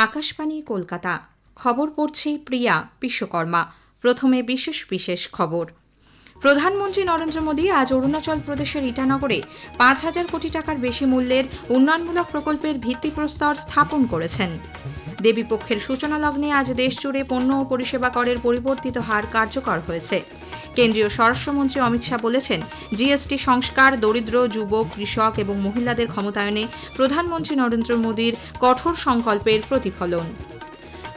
আকাশবাণী কলকাতা। খবর পড়ছি প্রিয়া বিশ্বকর্মা। প্রথমে বিশেষ বিশেষ খবর। প্রধানমন্ত্রী নরেন্দ্র মোদী আজ অরুণাচল প্রদেশের ইটানগরে ৫,০০০ কোটি টাকার বেশি মূল্যের উন্নয়নমূলক প্রকল্পের ভিত্তিপ্রস্তর স্থাপন করেছেন। দেবীপক্ষের সূচনা লগ্নে আজ দেশজুড়ে পণ্য ও পরিষেবা করের পরিবর্তিত হার কার্যকর হয়েছে। কেন্দ্রীয় স্বরাষ্ট্রমন্ত্রী অমিত শাহ বলেছেন, জিএসটি সংস্কার দরিদ্র, যুবক, কৃষক এবং মহিলাদের ক্ষমতায়নে প্রধানমন্ত্রী নরেন্দ্র মোদীর কঠোর সংকল্পের প্রতিফলন।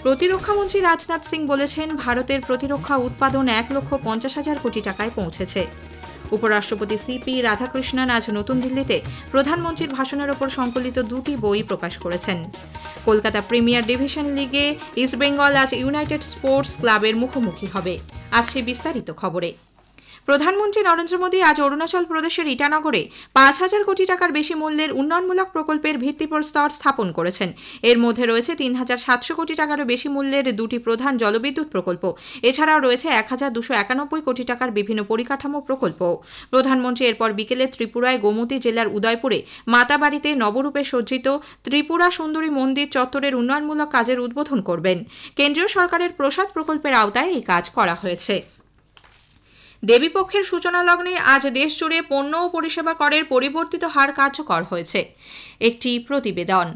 প্রতিরক্ষামন্ত্রী রাজনাথ সিং বলেছেন, ভারতের প্রতিরক্ষা উৎপাদন ১,৫০,০০০ কোটি টাকায় পৌঁছেছে। উপরাষ্ট্রপতি সিপি রাধাকৃষ্ণন আজ নতুন দিল্লিতে প্রধানমন্ত্রীর ভাষণের ওপর সংকলিত 2টি বই প্রকাশ করেছেন। কলকাতা প্রিমিয়ার ডিভিশন লিগে ইস্টবেঙ্গল আজ ইউনাইটেড স্পোর্টস ক্লাবের মুখোমুখি হবে। আসছে বিস্তারিত খবরে। প্রধানমন্ত্রী নরেন্দ্র মোদী আজ অরুণাচল প্রদেশের ইটানগরে ৫,০০০ কোটি টাকার বেশি মূল্যের উন্নয়নমূলক প্রকল্পের ভিত্তিপ্রস্তর স্থাপন করেছেন। এর মধ্যে রয়েছে ৩,৭০০ কোটি টাকারও বেশি মূল্যের 2টি প্রধান জলবিদ্যুৎ প্রকল্প। এছাড়াও রয়েছে ১,২৯১ কোটি টাকার বিভিন্ন পরিকাঠামো প্রকল্প। প্রধানমন্ত্রী এরপর বিকেলে ত্রিপুরায় গোমতী জেলার উদয়পুরে মাতাবাড়িতে নবরূপে সজ্জিত ত্রিপুরা সুন্দরী মন্দির চত্বরের উন্নয়নমূলক কাজের উদ্বোধন করবেন। কেন্দ্রীয় সরকারের প্রসাদ প্রকল্পের আওতায় এই কাজ করা হয়েছে। দেবীপক্ষের সূচনা লগ্নে আজ দেশজুড়ে পণ্য ও পরিষেবা করের পরিবর্তিত হার কার্যকর হয়েছে। একটি প্রতিবেদন।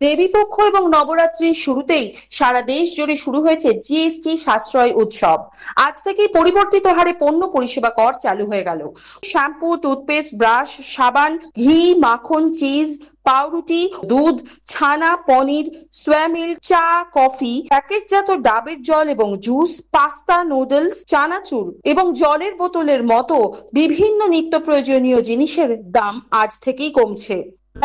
দেবীপক্ষ এবং নবরাত্রির শুরুতেই সারা দেশ জুড়ে শুরু হয়েছে জিএসটি সাশ্রয় উৎসব। আজ থেকেই পরিবর্তিত হারে পণ্য পরিষেবা কর চালু হয়ে গেল। শ্যাম্পু, টুথপেস্ট, ব্রাশ, সাবান, ঘি, মাখন, চিজ, পাউরুটি, দুধ, ছানা, পনির, সোয়া মিল্ক, চা, কফি, প্যাকেটজাত ডাবের জল এবং জুস, পাস্তা, নুডলস, চানাচুর এবং জলের বোতলের মতো বিভিন্ন নিত্য প্রয়োজনীয় জিনিসের দাম আজ থেকেই কমছে।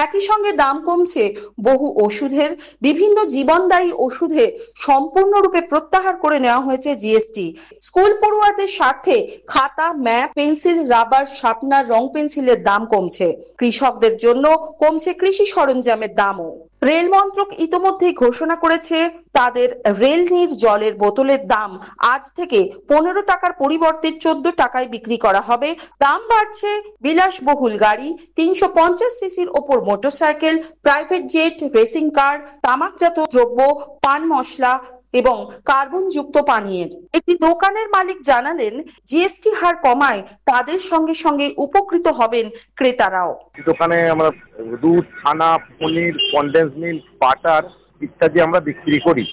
একই সঙ্গে দাম কমছে বহু ওষুধের। বিভিন্ন জীবনদায়ী ওষুধে সম্পূর্ণরূপে প্রত্যাহার করে নেওয়া হয়েছে জিএসটি। স্কুল পড়ুয়াদের স্বার্থে খাতা, ম্যাপ, পেন্সিল, রাবার, শার্পনার, রং পেন্সিলের দাম কমছে। কৃষকদের জন্য কমছে কৃষি সরঞ্জামের দামও। রেল মন্ত্রক ইতোমধ্যেই ঘোষণা করেছে, তাদের রেলনির জলের বোতলের দাম আজ থেকে 15 টাকার পরিবর্তে 14 টাকায় বিক্রি করা হবে। দাম বাড়ছে বিলাসবহুল গাড়ি, 350 সিসির ওপর motorcycle, private jet, racing car, তামাকজাত দ্রব্য, পান মশলা এবং কার্বনযুক্ত পানীয়ের। একটি দোকানের মালিক জানালেন, জিএসটি হার কমায় তাদের সঙ্গে সঙ্গে উপকৃত হবেন ক্রেতারাও। দোকানে আমরা দুধ, ছানা, পনির, কনডেন্স মিল্ক, বাটার ইত্যাদি আমরা বিক্রি করি।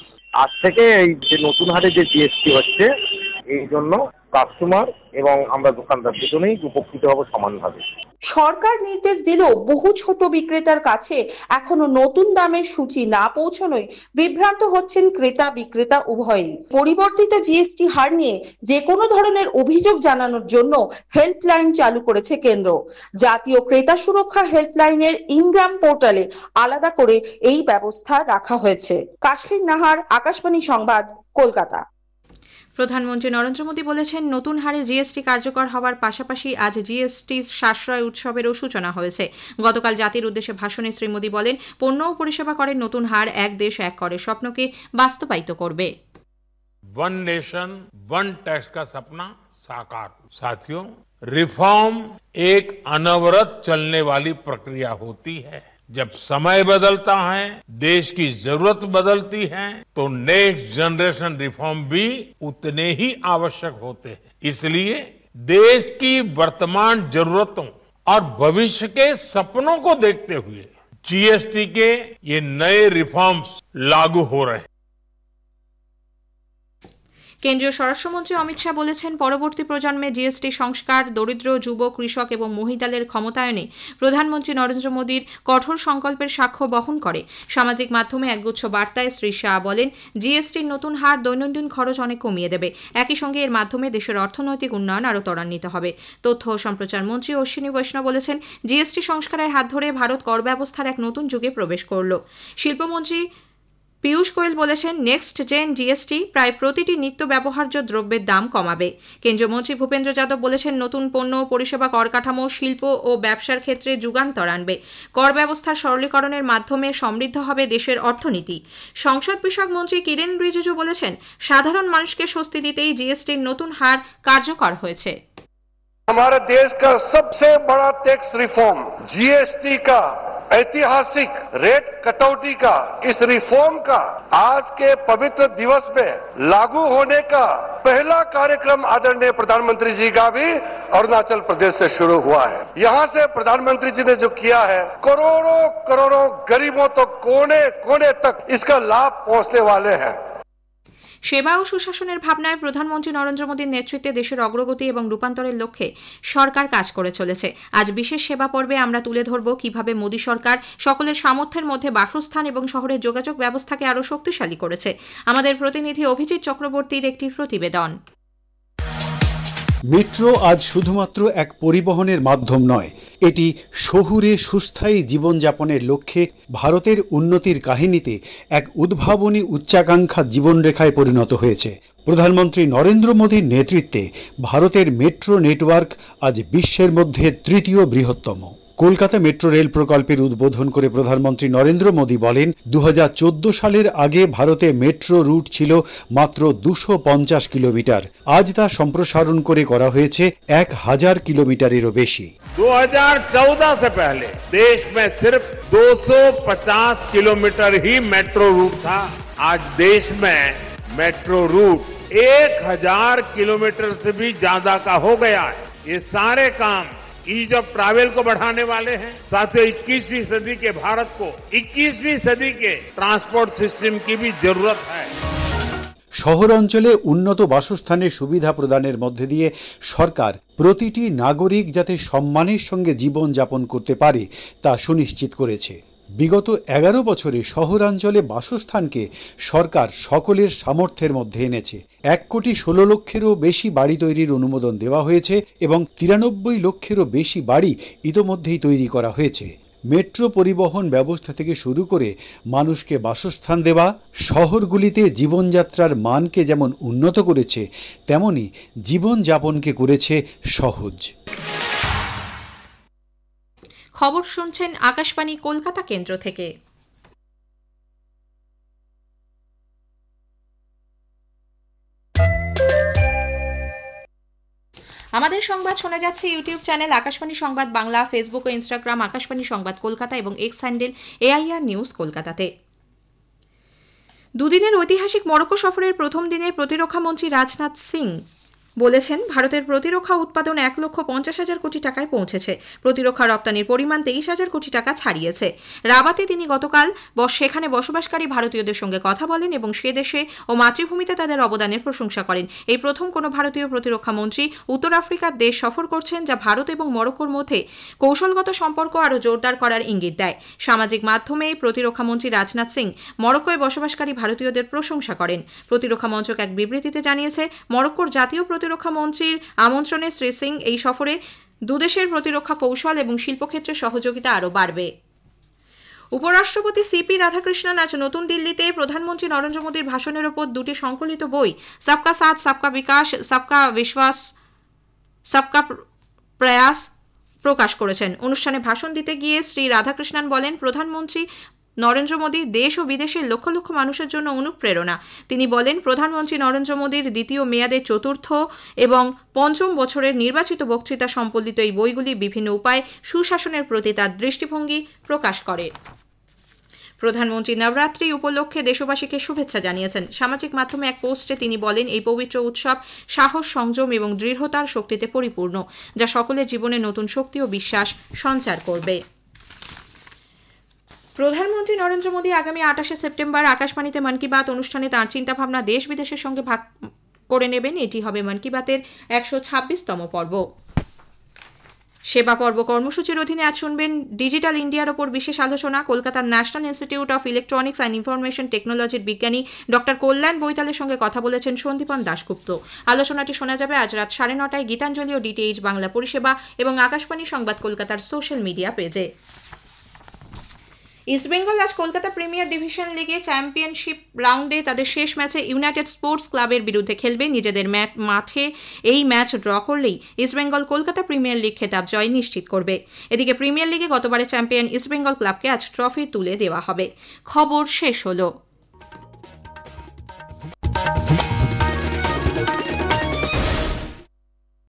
আজ থেকে এই যে নতুন হারে যে জিএসটি হচ্ছে, এই জন্য কাস্টমার এবং আমরা দোকানদার দুজনেই উপকৃত হব সমানভাবে। সরকার নির্দেশ দিলেও বহু ছোট বিক্রেতার কাছে এখনো নতুন দামের সূচি না পৌঁছানোয় বিভ্রান্ত হচ্ছেন ক্রেতা বিক্রেতা উভয়ই। পরিবর্তিত জিএসটি হার নিয়ে যে কোনো ধরনের অভিযোগ জানানোর জন্য হেল্পলাইন চালু করেছে কেন্দ্র। জাতীয় ক্রেতা সুরক্ষা হেল্পলাইনের ইনগ্রাম পোর্টালে আলাদা করে এই ব্যবস্থা রাখা হয়েছে। কাশ্মীর নাহার, আকাশবাণী সংবাদ, কলকাতা। প্রধানমন্ত্রী নরেন্দ্র মোদী বলেছেন, নতুন হারে জিএসটি কার্যকর হওয়ার পাশাপাশি আজ জিএসটি সাশ্রয় উৎসবেরও সূচনা হয়েছে। গতকাল জাতির উদ্দেশ্যে ভাষণে শ্রী মোদী বলেন, পণ্য ও পরিষেবা করের নতুন হার এক দেশ এক করের স্বপ্নকে বাস্তবায়িত করবে। वन नेशन वन टैक्स का सपना साकार। साथियों, रिफॉर्म एक अनवरत चलने वाली प्रक्रिया होती है। जब समय बदलता है, देश की जरूरत बदलती है, तो नेक्स्ट जनरेशन रिफॉर्म भी उतने ही आवश्यक होते हैं। इसलिए देश की वर्तमान जरूरतों और भविष्य के सपनों को देखते हुए जीएसटी के ये नए रिफॉर्म्स लागू हो रहे हैं। কেন্দ্রীয় স্বরাষ্ট্রমন্ত্রী অমিত শাহ বলেছেন, পরবর্তী প্রজন্মে জিএসটি সংস্কার দরিদ্র, যুবক, কৃষক এবং মহিলাদের ক্ষমতায়নে প্রধানমন্ত্রী নরেন্দ্র মোদীর কঠোর সংকল্পের সাক্ষ্য বহন করে। সামাজিক মাধ্যমে একগুচ্ছ বার্তায় শ্রী শাহ বলেন, জিএসটির নতুন হার দৈনন্দিন খরচ অনেক কমিয়ে দেবে। একই সঙ্গে এর মাধ্যমে দেশের অর্থনৈতিক উন্নয়ন আরও ত্বরান্বিত হবে। তথ্য ও সম্প্রচার মন্ত্রী অশ্বিনী বৈষ্ণব বলেছেন, জিএসটি সংস্কারের হাত ধরে ভারত কর ব্যবস্থার এক নতুন যুগে প্রবেশ করল। শিল্পমন্ত্রী পীয়ূষ গোয়েল বলেছেন, নেক্সট জেন জিএসটি প্রায় প্রতিটি নিত্য ব্যবহার্য দ্রব্যের দাম কমাবে। কেন্দ্রীয় মন্ত্রী ভূপেন্দ্র যাদব বলেছেন, নতুন পণ্য ও পরিষেবা কর কাঠামো শিল্প ও ব্যবসার ক্ষেত্রে যুগান্তর আনবে। কর ব্যবস্থার সরলীকরণের মাধ্যমে সমৃদ্ধ হবে দেশের অর্থনীতি। সংসদ বিষয়ক মন্ত্রী কিরেন রিজিজু বলেছেন, সাধারণ মানুষকে স্বস্তি দিতেই জিএসটির নতুন হার কার্যকর হয়েছে। हमारे देश का सबसे बड़ा टैक्स रिफॉर्म जीएसटी का ऐतिहासिक रेट कटौती का, इस रिफॉर्म का आज के पवित्र दिवस में लागू होने का पहला कार्यक्रम आदरणीय प्रधानमंत्री जी का भी अरुणाचल प्रदेश से शुरू हुआ है। यहाँ से प्रधानमंत्री जी ने जो किया है, करोड़ों करोड़ों गरीबों तो कोने कोने तक इसका लाभ पहुंचने वाले हैं। সেবা ও সুশাসনের ভাবনায় প্রধানমন্ত্রী নরেন্দ্র মোদীর নেতৃত্বে দেশের অগ্রগতি এবং রূপান্তরের লক্ষ্যে সরকার কাজ করে চলেছে। আজ বিশেষ সেবা পর্বে আমরা তুলে ধরব কিভাবে মোদী সরকার সকলের সামর্থ্যের মধ্যে বাসস্থান এবং শহরের যোগাযোগ ব্যবস্থাকে আরও শক্তিশালী করেছে। আমাদের প্রতিনিধি অভিজিৎ চক্রবর্তীর একটি প্রতিবেদন। মেট্রো আজ শুধুমাত্র এক পরিবহনের মাধ্যম নয়, এটি শহুরে সুস্থায়ী জীবনযাপনের লক্ষ্যে ভারতের উন্নতির কাহিনীতে এক উদ্ভাবনী উচ্চাকাঙ্ক্ষা জীবনরেখায় পরিণত হয়েছে। প্রধানমন্ত্রী নরেন্দ্র মোদীর নেতৃত্বে ভারতের মেট্রো নেটওয়ার্ক আজ বিশ্বের মধ্যে তৃতীয় বৃহত্তম। কলকাতা মেট্রো রেল প্রকল্পের উদ্বোধন করে প্রধানমন্ত্রী নরেন্দ্র মোদী বলেন, 2014 সালের আগে ভারতে মেট্রো রুট ছিল মাত্র 250 কিলোমিটার। আজ তা সম্প্রসারণ করে করা হয়েছে 1000 কিলোমিটারেরও বেশি। 2014 से पहले देश में सिर्फ 250 किलोमीटर ही मेट्रो रूट था। आज देश में मेट्रो रूट 1000 किलोमीटर से भी ज्यादा का हो गया है। ये सारे काम ईज ऑफ ट्रैवल को बढ़ाने वाले हैं। साथियों, 21वीं सदी के भारत को 21वीं सदी के ट्रांसपोर्ट सिस्टम की भी जरूरत है। শহর অঞ্চলে উন্নত বাসস্থানের সুবিধা প্রদানের মধ্যে দিয়ে সরকার প্রতিটি নাগরিক যাতে সম্মানের সঙ্গে জীবন যাপন করতে পারে তা সুনিশ্চিত করেছে। বিগত 11 বছরে শহরাঞ্চলে বাসস্থানকে সরকার সকলের সামর্থ্যের মধ্যে এনেছে। 1,16,00,000-এরও বেশি বাড়ি তৈরির অনুমোদন দেওয়া হয়েছে এবং 93 লক্ষেরও বেশি বাড়ি ইতোমধ্যেই তৈরি করা হয়েছে। মেট্রো পরিবহন ব্যবস্থা থেকে শুরু করে মানুষকে বাসস্থান দেওয়া শহরগুলিতে জীবনযাত্রার মানকে যেমন উন্নত করেছে, তেমনি জীবনযাপনকে করেছে সহজ। খবর শুনছেন আকাশবাণী কলকাতা কেন্দ্র থেকে। আমাদের সংবাদ শোনা যাচ্ছে ইউটিউব চ্যানেল আকাশবাণী সংবাদ বাংলা, ফেসবুক ও ইনস্টাগ্রাম আকাশবাণী সংবাদ কলকাতা এবং এক্স হ্যান্ডেল AIR নিউজ কলকাতাতে। দুদিনের ঐতিহাসিক মরক্কো সফরের প্রথম দিনে প্রতিরক্ষা মন্ত্রী রাজনাথ সিং বলেছেন, ভারতের প্রতিরক্ষা উৎপাদন 1,50,000 কোটি টাকায় পৌঁছেছে। প্রতিরক্ষা রপ্তানির পরিমাণ 23,000 কোটি টাকা ছাড়িয়েছে। রাবাতে তিনি গতকাল সেখানে বসবাসকারী ভারতীয়দের সঙ্গে কথা বলেন এবং সে দেশে ও মাতৃভূমিতে তাদের অবদানের প্রশংসা করেন। এই প্রথম কোনো ভারতীয় প্রতিরক্ষা মন্ত্রী উত্তর আফ্রিকার দেশ সফর করছেন, যা ভারত এবং মরক্কোর মধ্যে কৌশলগত সম্পর্ক আরও জোরদার করার ইঙ্গিত দেয়। সামাজিক মাধ্যমে প্রতিরক্ষা মন্ত্রী রাজনাথ সিং মরক্কোয় বসবাসকারী ভারতীয়দের প্রশংসা করেন। প্রতিরক্ষা মন্ত্রক এক বিবৃতিতে জানিয়েছে, মরক্কোর জাতীয় প্রতিরক্ষা মন্ত্রীর আমন্ত্রণে শ্রী সিং এই সফরে দুদেশের প্রতিরক্ষা কৌশল এবং শিল্পক্ষেত্রে সহযোগিতা আরও বাড়বে। উপরাষ্ট্রপতি সিপি রাধাকৃষ্ণন আজ নতুন দিল্লিতে প্রধানমন্ত্রী নরেন্দ্র মোদীর ভাষণের ওপর দুটি সংকলিত বই, সবকা সাথ সবকা বিকাশ, সবকা বিশ্বাস সবকা প্রয়াস প্রকাশ করেছেন। অনুষ্ঠানে ভাষণ দিতে গিয়ে শ্রী রাধাকৃষ্ণন বলেন, প্রধানমন্ত্রী নরেন্দ্র মোদী দেশ ও বিদেশের লক্ষ লক্ষ মানুষের জন্য অনুপ্রেরণা। তিনি বলেন, প্রধানমন্ত্রী নরেন্দ্র মোদীর দ্বিতীয় মেয়াদের চতুর্থ এবং পঞ্চম বছরের নির্বাচিত বক্তৃতা সম্বলিত এই বইগুলি বিভিন্ন উপায়ে সুশাসনের প্রতি তার দৃষ্টিভঙ্গি প্রকাশ করে। প্রধানমন্ত্রী নবরাত্রি উপলক্ষে দেশবাসীকে শুভেচ্ছা জানিয়েছেন। সামাজিক মাধ্যমে এক পোস্টে তিনি বলেন, এই পবিত্র উৎসব সাহস, সংযম এবং দৃঢ়তার শক্তিতে পরিপূর্ণ, যা সকলের জীবনে নতুন শক্তি ও বিশ্বাস সঞ্চার করবে। প্রধানমন্ত্রী নরেন্দ্র মোদী আগামী 28শে সেপ্টেম্বর আকাশবাণীতে মন কি বাত অনুষ্ঠানে তাঁর চিন্তাভাবনা দেশ বিদেশের সঙ্গে ভাগ করে নেবেন। এটি হবে মন কি বাতের 126তম পর্ব। সেবা পর্ব কর্মসূচির অধীনে আজ শুনবেন ডিজিটাল ইন্ডিয়ার ওপর বিশেষ আলোচনা। কলকাতার national institute of electronics and information টেকনোলজির বিজ্ঞানী ডক্টর কল্যাণ বৈতালের সঙ্গে কথা বলেছেন সন্দীপন দাশগুপ্ত। আলোচনাটি শোনা যাবে আজ রাত 9:30টায় গীতাঞ্জলি ও DTH বাংলা পরিষেবা এবং আকাশবাণী সংবাদ কলকাতার সোশ্যাল মিডিয়া পেজে। ইস্টবেঙ্গল আজ কলকাতা প্রিমিয়ার ডিভিশন লিগে চ্যাম্পিয়নশিপ রাউন্ডে তাদের শেষ ম্যাচে ইউনাইটেড স্পোর্টস ক্লাবের বিরুদ্ধে খেলবে। নিজেদের মাঠে এই ম্যাচ ড্র করলেই ইস্টবেঙ্গল কলকাতা প্রিমিয়ার লিগ খেতাব জয় নিশ্চিত করবে। এদিকে প্রিমিয়ার লিগে গতবারের চ্যাম্পিয়ন ইস্টবেঙ্গল ক্লাবকে আজ ট্রফি তুলে দেওয়া হবে। খবর শেষ হলো।